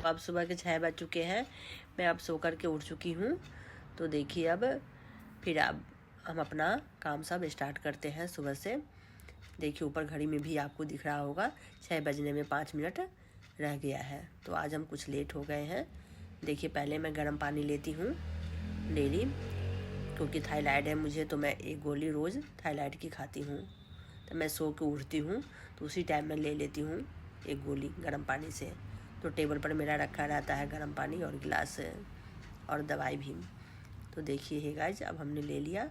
अब सुबह के 6 बज चुके हैं। मैं अब सो कर के उठ चुकी हूँ। तो देखिए अब हम अपना काम सब स्टार्ट करते हैं सुबह से। देखिए ऊपर घड़ी में भी आपको दिख रहा होगा 6 बजने में 5 मिनट रह गया है। तो आज हम कुछ लेट हो गए हैं। देखिए पहले मैं गर्म पानी लेती हूँ डेली, क्योंकि थायराइड है मुझे, तो मैं एक गोली रोज़ थायराइड की खाती हूँ। तो मैं सो के उठती हूँ तो उसी टाइम मैं ले लेती हूँ एक गोली गर्म पानी से। तो टेबल पर मेरा रखा रहता है गर्म पानी और गिलास और दवाई भी। तो देखिए हे गाइस, अब हमने ले लिया।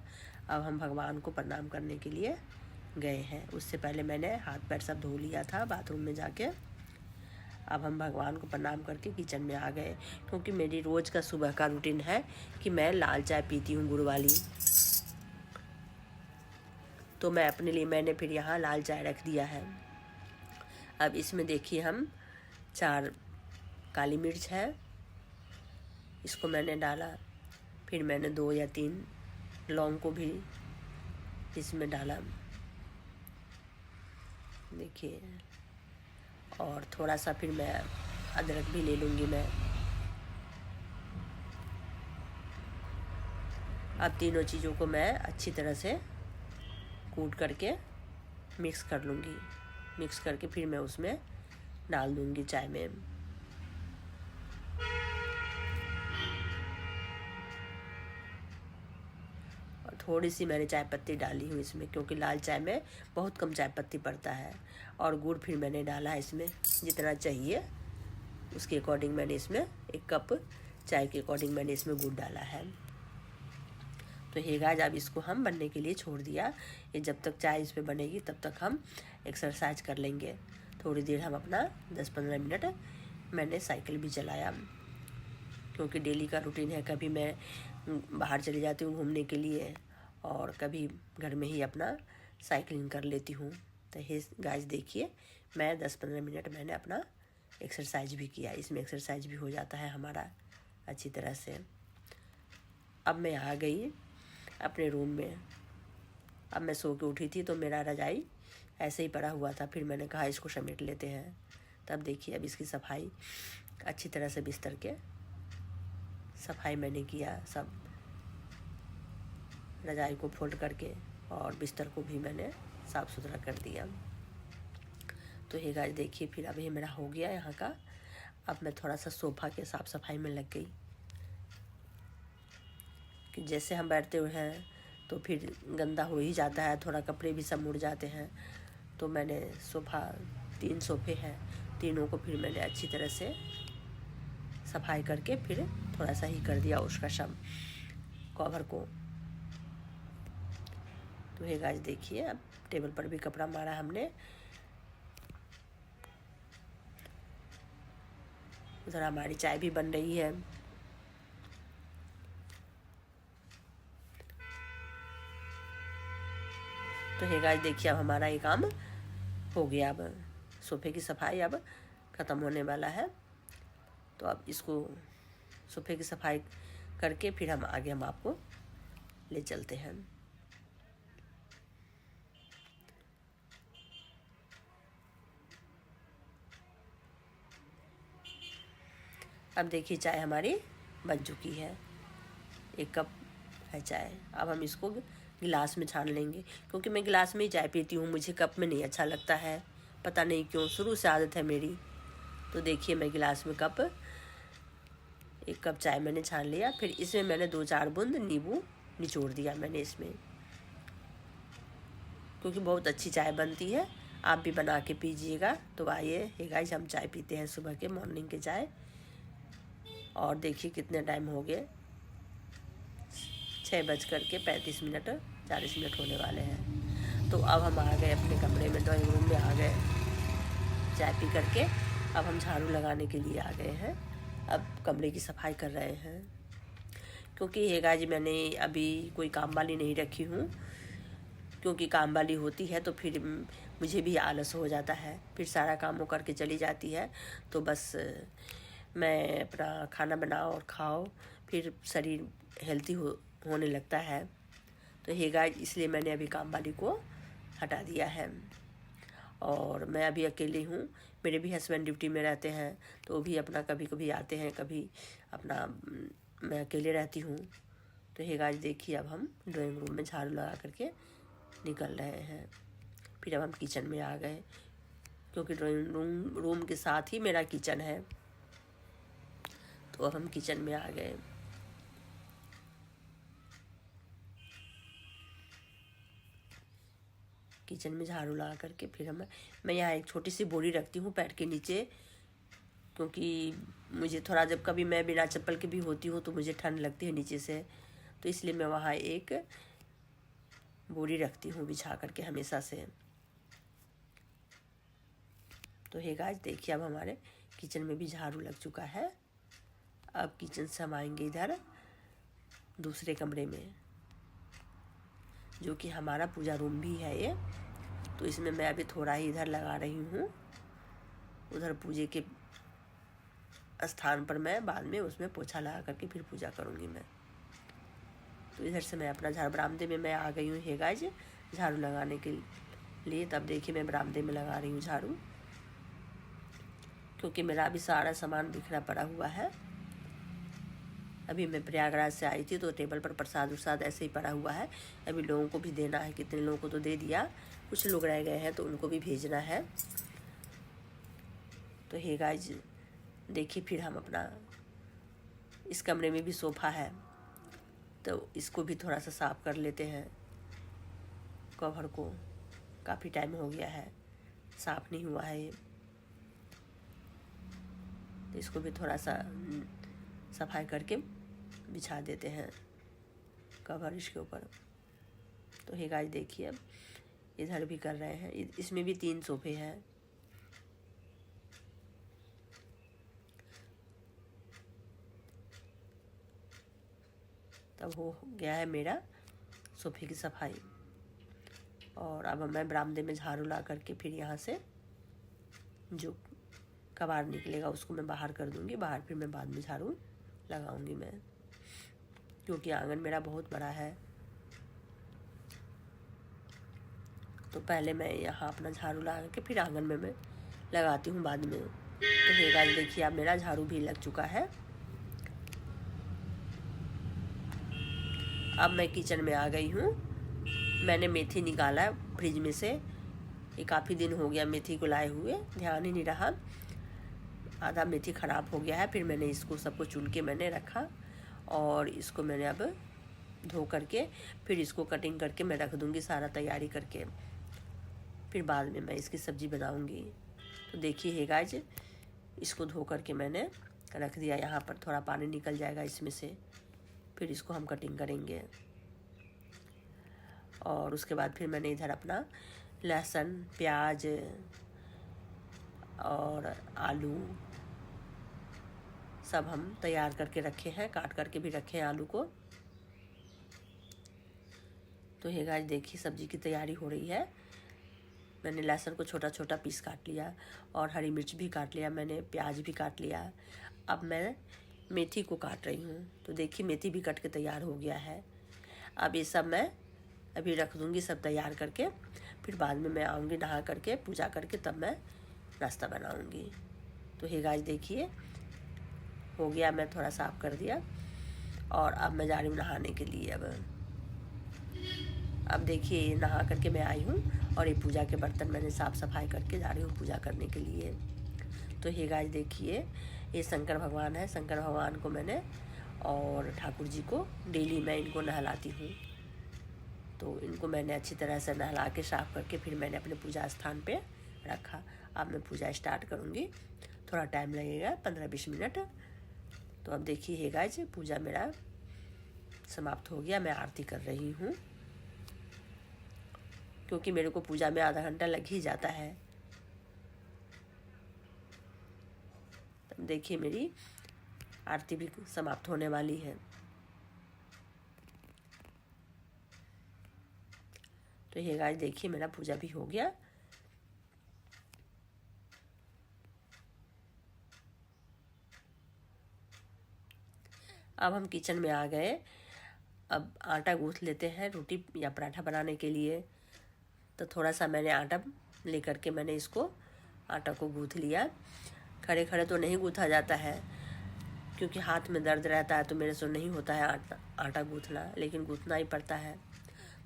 अब हम भगवान को प्रणाम करने के लिए गए हैं। उससे पहले मैंने हाथ पैर सब धो लिया था बाथरूम में जाके। अब हम भगवान को प्रणाम करके किचन में आ गए, क्योंकि मेरी रोज़ का सुबह का रूटीन है कि मैं लाल चाय पीती हूँ गुड़ वाली। तो मैं अपने लिए मैंने फिर यहाँ लाल चाय रख दिया है। अब इसमें देखिए हम 4 काली मिर्च है, इसको मैंने डाला। फिर मैंने 2 या 3 लौंग को भी इसमें डाला, देखिए। और थोड़ा सा फिर मैं अदरक भी ले लूँगी मैं। अब तीनों चीज़ों को मैं अच्छी तरह से कूट करके मिक्स कर लूँगी। मिक्स करके फिर मैं उसमें डाल दूँगी चाय में। और थोड़ी सी मैंने चाय पत्ती डाली हूँ इसमें, क्योंकि लाल चाय में बहुत कम चाय पत्ती पड़ता है। और गुड़ फिर मैंने डाला है इसमें जितना चाहिए उसके अकॉर्डिंग। मैंने इसमें 1 कप चाय के अकॉर्डिंग मैंने इसमें गुड़ डाला है। तो हे गाइस, अब इसको हम बनने के लिए छोड़ दिया। ये जब तक चाय इस पर बनेगी तब तक हम एक्सरसाइज कर लेंगे। थोड़ी देर हम अपना 10-15 मिनट मैंने साइकिल भी चलाया, क्योंकि डेली का रूटीन है। कभी मैं बाहर चली जाती हूँ घूमने के लिए और कभी घर में ही अपना साइकिलिंग कर लेती हूँ। तो हे गाइस देखिए, मैं 10-15 मिनट मैंने अपना एक्सरसाइज भी किया। इसमें एक्सरसाइज भी हो जाता है हमारा अच्छी तरह से। अब मैं आ गई अपने रूम में। अब मैं सो के उठी थी तो मेरा रजाई ऐसे ही पड़ा हुआ था। फिर मैंने कहा इसको समेट लेते हैं। तब देखिए अब इसकी सफाई अच्छी तरह से, बिस्तर के सफाई मैंने किया सब, रजाई को फोल्ड करके, और बिस्तर को भी मैंने साफ़ सुथरा कर दिया। तो हे गाइस देखिए, फिर अब ये मेरा हो गया यहाँ का। अब मैं थोड़ा सा सोफ़ा के साफ़ सफाई में लग गई, कि जैसे हम बैठते हुए हैं तो फिर गंदा हो ही जाता है, थोड़ा कपड़े भी सब मुड़ जाते हैं। तो मैंने सोफ़ा 3 सोफ़े हैं, तीनों को फिर मैंने अच्छी तरह से सफाई करके फिर थोड़ा सा ही कर दिया उसका सब कवर को। तो ये गाइस देखिए, अब टेबल पर भी कपड़ा मारा हमने। उधर हमारी चाय भी बन रही है। तो हे गाइस देखिए, अब हमारा ये काम हो गया। अब सोफ़े की सफाई अब ख़त्म होने वाला है। तो अब इसको सोफ़े की सफाई करके फिर हम आगे हम आपको ले चलते हैं। अब देखिए चाय हमारी बन चुकी है, 1 कप है चाय। अब हम इसको गिलास में छान लेंगे, क्योंकि मैं गिलास में ही चाय पीती हूँ, मुझे कप में नहीं अच्छा लगता है, पता नहीं क्यों, शुरू से आदत है मेरी। तो देखिए मैं गिलास में 1 कप चाय मैंने छान लिया। फिर इसमें मैंने 2-4 बूंद नींबू निचोड़ दिया मैंने इसमें, क्योंकि बहुत अच्छी चाय बनती है। आप भी बना के पीजिएगा। तो आइए हे गाइस, हम चाय पीते हैं सुबह के मॉर्निंग के चाय। और देखिए कितने टाइम हो गए, 6:35 40 मिनट होने वाले हैं। तो अब हम आ गए अपने कमरे में, ड्राइंग रूम में आ गए चाय पी करके। अब हम झाड़ू लगाने के लिए आ गए हैं। अब कमरे की सफाई कर रहे हैं, क्योंकि ये गाइस मैंने अभी कोई काम वाली नहीं रखी हूँ, क्योंकि काम वाली होती है तो फिर मुझे भी आलस हो जाता है, फिर सारा काम वो करके चली जाती है। तो बस मैं अपना खाना बनाओ और खाओ, फिर शरीर हेल्थी होने लगता है। तो हे गाइस, इसलिए मैंने अभी काम वाली को हटा दिया है। और मैं अभी अकेली हूँ। मेरे भी हस्बैंड ड्यूटी में रहते हैं, तो वो भी अपना कभी कभी आते हैं, कभी अपना मैं अकेले रहती हूँ। तो हे गाइस देखिए, अब हम ड्राइंग रूम में झाड़ू लगा करके निकल रहे हैं। फिर अब हम किचन में आ गए, क्योंकि ड्राइंग रूम के साथ ही मेरा किचन है। तो अब हम किचन में आ गए। किचन में झाड़ू लगा करके फिर मैं यहाँ एक छोटी सी बोरी रखती हूँ पैर के नीचे, क्योंकि मुझे थोड़ा, जब कभी मैं बिना चप्पल के भी होती हूँ तो मुझे ठंड लगती है नीचे से, तो इसलिए मैं वहाँ एक बोरी रखती हूँ बिछा करके हमेशा से। तो हे गाइस देखिए, अब हमारे किचन में भी झाड़ू लग चुका है। अब किचन से हम आएंगे इधर दूसरे कमरे में, जो कि हमारा पूजा रूम भी है ये। तो इसमें मैं अभी थोड़ा ही इधर लगा रही हूँ, उधर पूजे के स्थान पर मैं बाद में उसमें पोछा लगा करके फिर पूजा करूँगी मैं। तो इधर से मैं अपना बरामदे में मैं आ गई हूँ हे गाइस झाड़ू लगाने के लिए। तब देखिए मैं बरामदे में लगा रही हूँ झाड़ू, क्योंकि मेरा अभी सारा सामान बिखरा पड़ा हुआ है। अभी मैं प्रयागराज से आई थी, तो टेबल पर प्रसाद उरसाद ऐसे ही पड़ा हुआ है। अभी लोगों को भी देना है, कितने लोगों को तो दे दिया, कुछ लोग रह गए हैं तो उनको भी भेजना है। तो हे गाइस देखिए, फिर हम अपना इस कमरे में भी सोफ़ा है, तो इसको भी थोड़ा सा साफ़ कर लेते हैं। कवर को काफ़ी टाइम हो गया है, साफ़ नहीं हुआ है ये, तो इसको भी थोड़ा सा सफाई करके बिछा देते हैं कवर इसके ऊपर। तो हे गाइस देखिए, अब इधर भी कर रहे हैं। इसमें भी 3 सोफे हैं। तब हो गया है मेरा सोफे की सफाई। और अब मैं बरामदे में झाड़ू ला करके फिर यहाँ से जो कबाड़ निकलेगा उसको मैं बाहर कर दूँगी। बाहर फिर मैं बाद में झाड़ू लगाऊंगी मैं, क्योंकि आंगन मेरा बहुत बड़ा है। तो पहले मैं यहाँ अपना झाड़ू लगा के फिर आंगन में मैं लगाती हूँ बाद में। तो ये गाइस देखिए, अब मेरा झाड़ू भी लग चुका है। अब मैं किचन में आ गई हूँ। मैंने मेथी निकाला है फ्रिज में से, ये काफ़ी दिन हो गया मेथी को लाए हुए, ध्यान ही नहीं रहा। आधा मेथी ख़राब हो गया है। फिर मैंने इसको सबको चुन के मैंने रखा, और इसको मैंने अब धो करके फिर इसको कटिंग करके मैं रख दूँगी सारा तैयारी करके। फिर बाद में मैं इसकी सब्ज़ी बनाऊँगी। तो देखिए हे गाइस, इसको धो करके मैंने रख दिया यहाँ पर, थोड़ा पानी निकल जाएगा इसमें से। फिर इसको हम कटिंग करेंगे। और उसके बाद फिर मैंने इधर अपना लहसुन, प्याज और आलू सब हम तैयार करके रखे हैं, काट करके भी रखे हैं आलू को। तो ये गाइस देखिए, सब्ज़ी की तैयारी हो रही है। मैंने लहसुन को छोटा छोटा पीस काट लिया, और हरी मिर्च भी काट लिया मैंने, प्याज भी काट लिया। अब मैं मेथी को काट रही हूँ। तो देखिए मेथी भी कट के तैयार हो गया है। अब ये सब मैं अभी रख दूँगी सब तैयार करके। फिर बाद में मैं आऊँगी नहा करके, पूजा करके, तब मैं नाश्ता बनाऊँगी। तो हे गाइस देखिए, हो गया, मैं थोड़ा साफ़ कर दिया, और अब मैं जा रही हूँ नहाने के लिए। अब देखिए नहा करके मैं आई हूँ, और ये पूजा के बर्तन मैंने साफ़ सफाई करके जा रही हूँ पूजा करने के लिए। तो हे गाइस देखिए, ये शंकर भगवान है। शंकर भगवान को मैंने और ठाकुर जी को डेली मैं इनको नहलाती हूँ। तो इनको मैंने अच्छी तरह से नहला के साफ़ करके फिर मैंने अपने पूजा स्थान पे रखा। अब मैं पूजा स्टार्ट करूँगी, थोड़ा टाइम लगेगा, 15-20 मिनट। तो अब देखिए हे गाइस, पूजा मेरा समाप्त हो गया। मैं आरती कर रही हूँ, क्योंकि मेरे को पूजा में आधा घंटा लग ही जाता है। तब देखिए मेरी आरती भी समाप्त होने वाली है। तो ये गाइस देखिए, मेरा पूजा भी हो गया। अब हम किचन में आ गए। अब आटा गूँथ लेते हैं रोटी या पराठा बनाने के लिए। तो थोड़ा सा मैंने आटा लेकर के मैंने इसको आटा को गूँथ लिया। खड़े खड़े तो नहीं गूँथा जाता है क्योंकि हाथ में दर्द रहता है, तो मेरे से नहीं होता है आटा गूँथना, लेकिन गूँथना ही पड़ता है।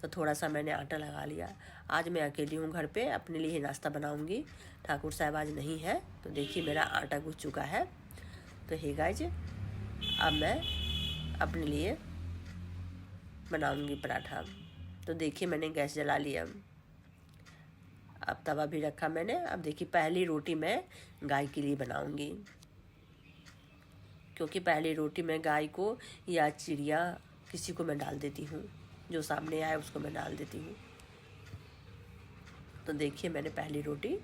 तो थोड़ा सा मैंने आटा लगा लिया। आज मैं अकेली हूँ घर पे, अपने लिए ही नाश्ता बनाऊँगी। ठाकुर साहब आज नहीं है। तो देखिए मेरा आटा गूँथ चुका है। तो हे गाइज, अब मैं अपने लिए बनाऊँगी पराठा। तो देखिए मैंने गैस जला लिया, अब तवा भी रखा मैंने। अब देखिए पहली रोटी मैं गाय के लिए बनाऊँगी, क्योंकि पहली रोटी मैं गाय को या चिड़िया किसी को मैं डाल देती हूँ, जो सामने आए उसको मैं डाल देती हूँ। तो देखिए मैंने पहली रोटी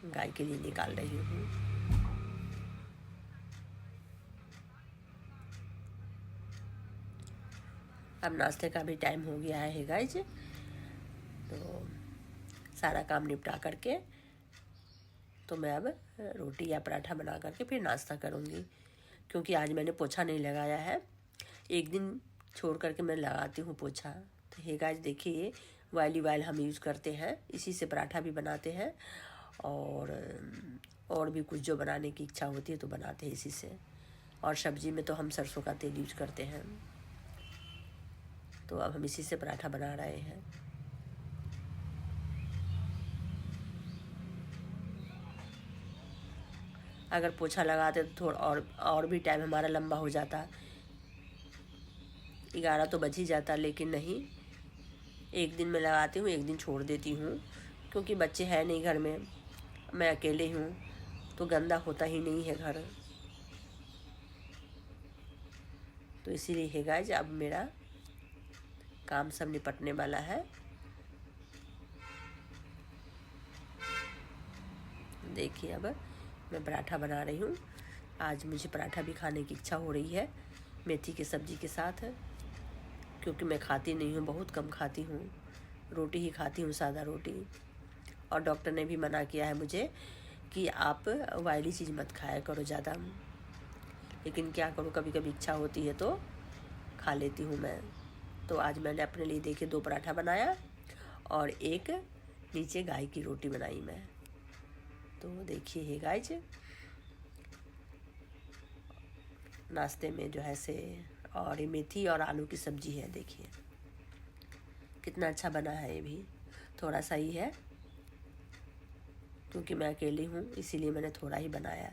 गाय के लिए निकाल रही हूँ। अब नाश्ते का भी टाइम हो गया है गाइज। तो सारा काम निपटा करके तो मैं अब रोटी या पराठा बना करके फिर नाश्ता करूँगी, क्योंकि आज मैंने पोछा नहीं लगाया है। एक दिन छोड़ करके मैं लगाती हूँ पोछा। तो हे गाइस देखिए, ऑयल हम यूज़ करते हैं, इसी से पराठा भी बनाते हैं और भी कुछ जो बनाने की इच्छा होती है तो बनाते हैं इसी से। और सब्जी में तो हम सरसों का तेल यूज करते हैं। तो अब हम इसी से पराठा बना रहे हैं। अगर पोछा लगाते तो थोड़ा और भी टाइम हमारा लंबा हो जाता, 11 तो बज ही जाता, लेकिन नहीं, एक दिन मैं लगाती हूँ, एक दिन छोड़ देती हूँ, क्योंकि बच्चे हैं नहीं घर में, मैं अकेले हूँ, तो गंदा होता ही नहीं है घर। तो इसीलिए है गाइस, अब मेरा काम सब निपटने वाला है। देखिए अब मैं पराठा बना रही हूँ। आज मुझे पराठा भी खाने की इच्छा हो रही है मेथी की सब्ज़ी के साथ, क्योंकि मैं खाती नहीं हूँ, बहुत कम खाती हूँ, रोटी ही खाती हूँ, सादा रोटी। और डॉक्टर ने भी मना किया है मुझे कि आप ऑयली चीज़ मत खाया करो ज़्यादा, लेकिन क्या करूँ, कभी कभी इच्छा होती है तो खा लेती हूँ मैं। तो आज मैंने अपने लिए देखिए 2 पराठा बनाया और एक नीचे गाय की रोटी बनाई मैं। तो देखिए हे गाइज, नाश्ते में जो है से, और ये मेथी और आलू की सब्ज़ी है। देखिए कितना अच्छा बना है, ये भी थोड़ा सा ही है क्योंकि मैं अकेली हूँ, इसीलिए मैंने थोड़ा ही बनाया।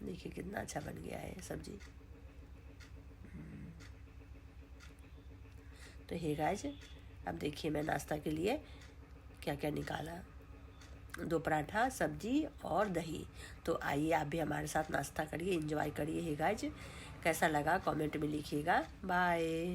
देखिए कितना अच्छा बन गया है सब्ज़ी। तो हे गाइज, अब देखिए मैं नाश्ता के लिए क्या क्या निकाला, 2 पराठा, सब्जी और दही। तो आइए आप भी हमारे साथ नाश्ता करिए, एंजॉय करिए। हे गाइज, कैसा लगा कमेंट में लिखिएगा। बाय।